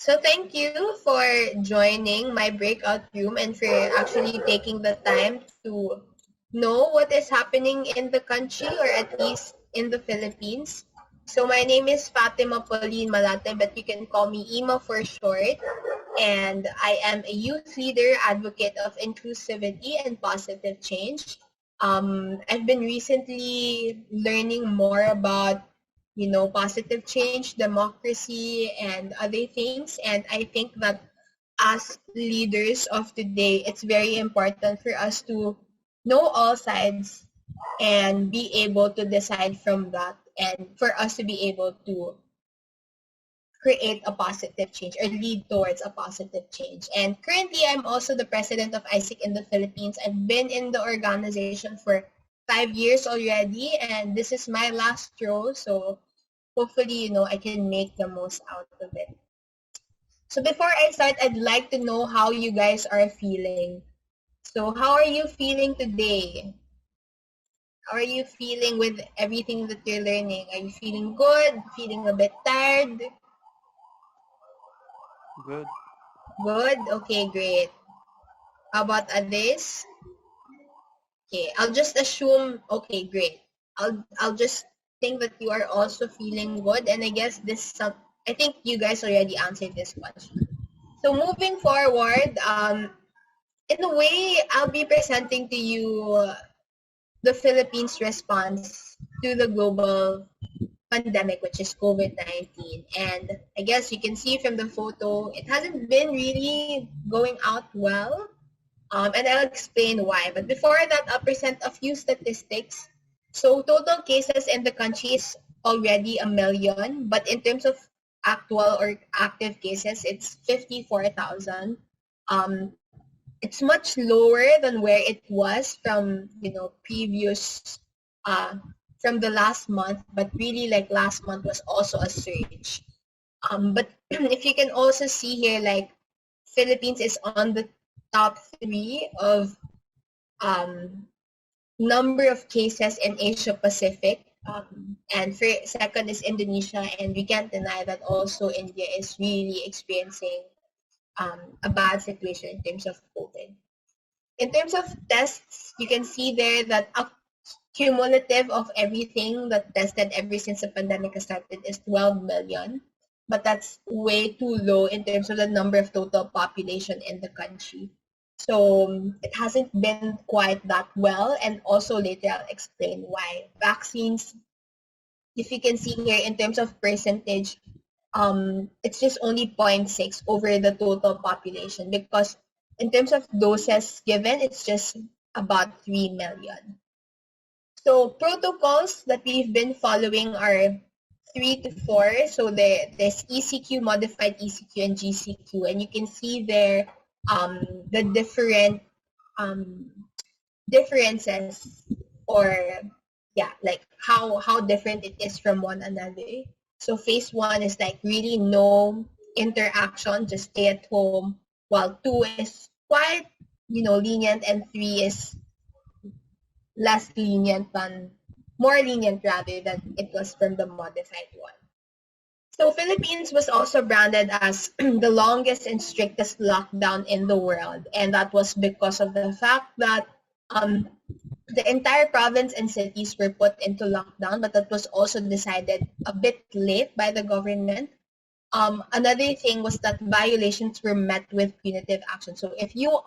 So thank you for joining my breakout room and for actually taking the time to know what is happening in the country or at least in the Philippines. So my name is Fatima Pauline Malate, but you can call me Ima for short. And I am a youth leader, advocate of inclusivity and positive change. I've been recently learning more about positive change, democracy, and other things. And I think that as leaders of today, it's very important for us to know all sides and be able to decide from that and for us to be able to create a positive change or lead towards a positive change. And currently, I'm also the president of AIESEC in the Philippines. I've been in the organization for 5 years already, and this is my last role. So hopefully, I can make the most out of it. So before I start, I'd like to know how you guys are feeling. So how are you feeling today? How are you feeling with everything that you're learning? Are you feeling good? Feeling a bit tired? Good. Good? Okay, great. How about others? Okay, I'll just assume, okay, great. I'll just think that you are also feeling good, and I guess I think you guys already answered this question. So moving forward, in a way, I'll be presenting to you the Philippines' response to the global pandemic, which is COVID-19. And I guess you can see from the photo, it hasn't been really going out well. And I'll explain why. But before that, I'll present a few statistics. So total cases in the country is already 1 million, but in terms of actual or active cases, it's 54,000. Um, it's much lower than where it was from, previous, from the last month, but really like last month was also a surge. But if you can also see here, like Philippines is on the top 3 of number of cases in Asia Pacific. And second is Indonesia, and we can't deny that also India is really experiencing a bad situation in terms of COVID. In terms of tests, you can see there that a cumulative of everything that tested ever since the pandemic has started is 12 million. But that's way too low in terms of the number of total population in the country. So it hasn't been quite that well. And also later I'll explain why. Vaccines, if you can see here in terms of percentage, it's just only 0.6 over the total population, because in terms of doses given, it's just about 3 million. So protocols that we've been following are 3 to 4. So there's ECQ, modified ECQ, and GCQ. And you can see there the different differences, or like how different it is from one another. So phase 1 is like really no interaction, just stay at home, while 2 is quite lenient, and 3 is less lenient than more lenient rather than it was from the modified one. So Philippines was also branded as the longest and strictest lockdown in the world, and that was because of the fact that the entire province and cities were put into lockdown, but that was also decided a bit late by the government. Another thing was that violations were met with punitive action. So if you're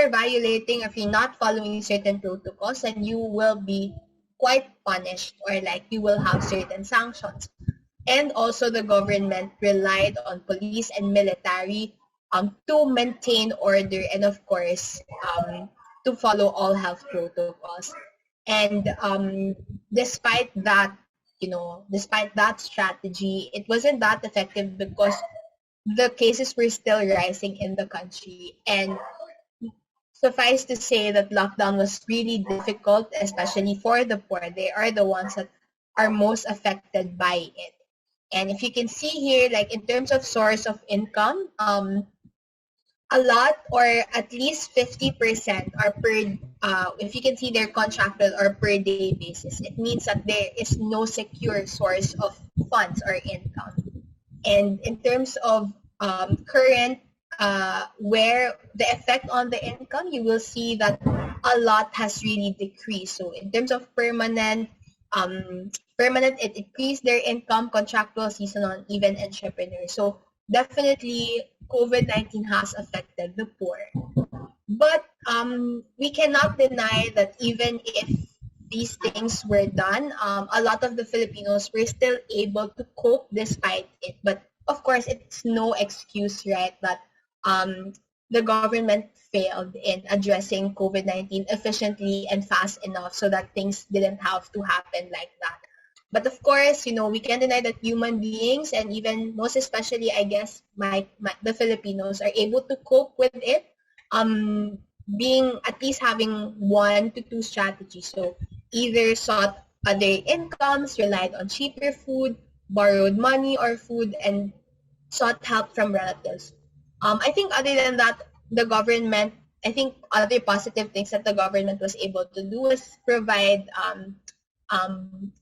violating, if you're not following certain protocols, then you will be quite punished, or like you will have certain sanctions. And also the government relied on police and military to maintain order, and of course to follow all health protocols. And despite that strategy, it wasn't that effective because the cases were still rising in the country. And suffice to say that lockdown was really difficult, especially for the poor. They are the ones that are most affected by it. And if you can see here, like in terms of source of income, a lot, or at least 50% are per, if you can see, they're contracted or per day basis. It means that there is no secure source of funds or income. And in terms of current, where the effect on the income, you will see that a lot has really decreased. So in terms of permanent, it increased their income, contractual, seasonal, even entrepreneurs. So definitely, COVID-19 has affected the poor. But we cannot deny that even if these things were done, a lot of the Filipinos were still able to cope despite it. But of course, it's no excuse, right, that um, the government failed in addressing COVID-19 efficiently and fast enough so that things didn't have to happen like that. But of course, we can't deny that human beings, and even most especially, I guess, the Filipinos are able to cope with it, um, being at least having 1 to 2 strategies. So either sought other incomes, relied on cheaper food, borrowed money or food, and sought help from relatives. I think other than that, the government, I think other positive things that the government was able to do was provide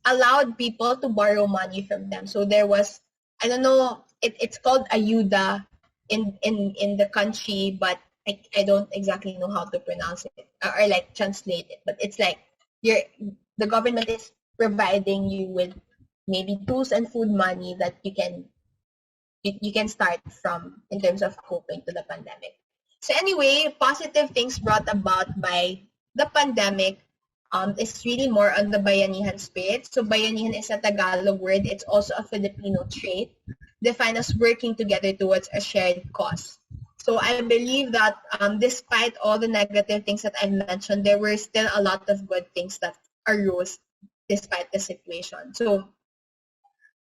allowed people to borrow money from them. So there was, I don't know, it's called ayuda in the country, but I don't exactly know how to pronounce it or like translate it. But it's like the government is providing you with maybe tools and food money that you can start from in terms of coping to the pandemic. So anyway, positive things brought about by the pandemic is really more on the bayanihan spirit. So bayanihan is a Tagalog word. It's also a Filipino trait defined as working together towards a shared cause. So I believe that despite all the negative things that I've mentioned, there were still a lot of good things that arose despite the situation. So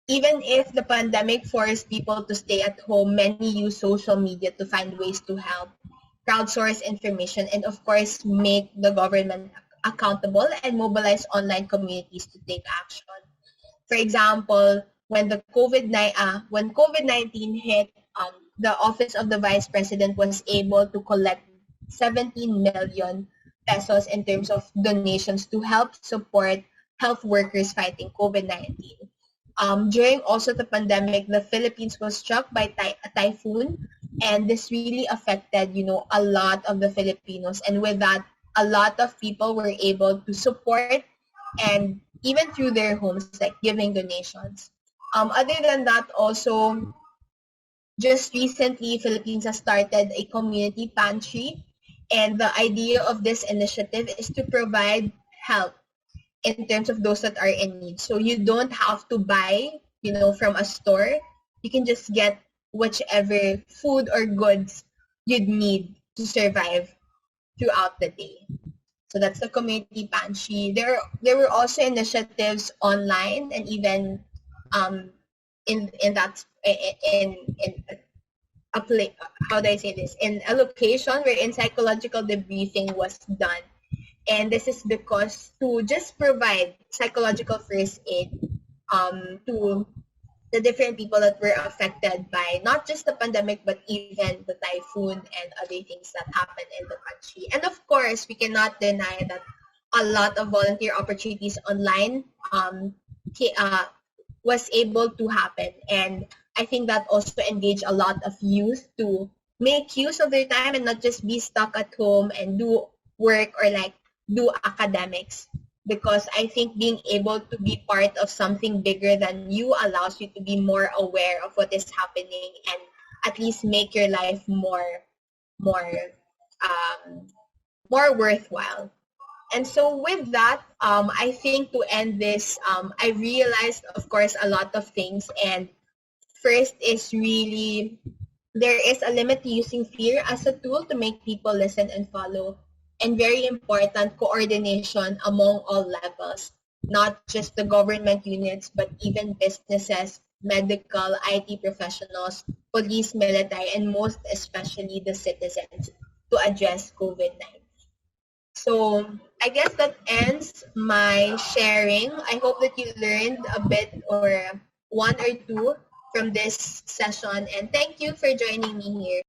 even if the pandemic forced people to stay at home, many use social media to find ways to help, crowdsource information, and of course, make the government accountable and mobilize online communities to take action. For example, when COVID-19 hit, the office of the vice president was able to collect 17 million pesos in terms of donations to help support health workers fighting COVID-19. During also the pandemic, the Philippines was struck by a typhoon, and this really affected, a lot of the Filipinos. And with that, a lot of people were able to support and even through their homes, like giving donations. Other than that, also, just recently, Philippines has started a community pantry. And the idea of this initiative is to provide help in terms of those that are in need. So you don't have to buy, from a store. You can just get whichever food or goods you'd need to survive throughout the day. So that's the community pantry. There were also initiatives online and even in that in a play, how do I say this, in a location wherein psychological debriefing was done. And this is because to just provide psychological first aid to the different people that were affected by not just the pandemic, but even the typhoon and other things that happened in the country. And of course, we cannot deny that a lot of volunteer opportunities online was able to happen. And I think that also engaged a lot of youth to make use of their time and not just be stuck at home and do work or like do academics, because I think being able to be part of something bigger than you allows you to be more aware of what is happening and at least make your life more more worthwhile. And so with that, I think to end this, I realized, of course, a lot of things. And first is really there is a limit to using fear as a tool to make people listen and follow. And very important, coordination among all levels, not just the government units, but even businesses, medical, IT professionals, police, military, and most especially the citizens to address COVID-19. So I guess that ends my sharing. I hope that you learned a bit or one or two from this session. And thank you for joining me here.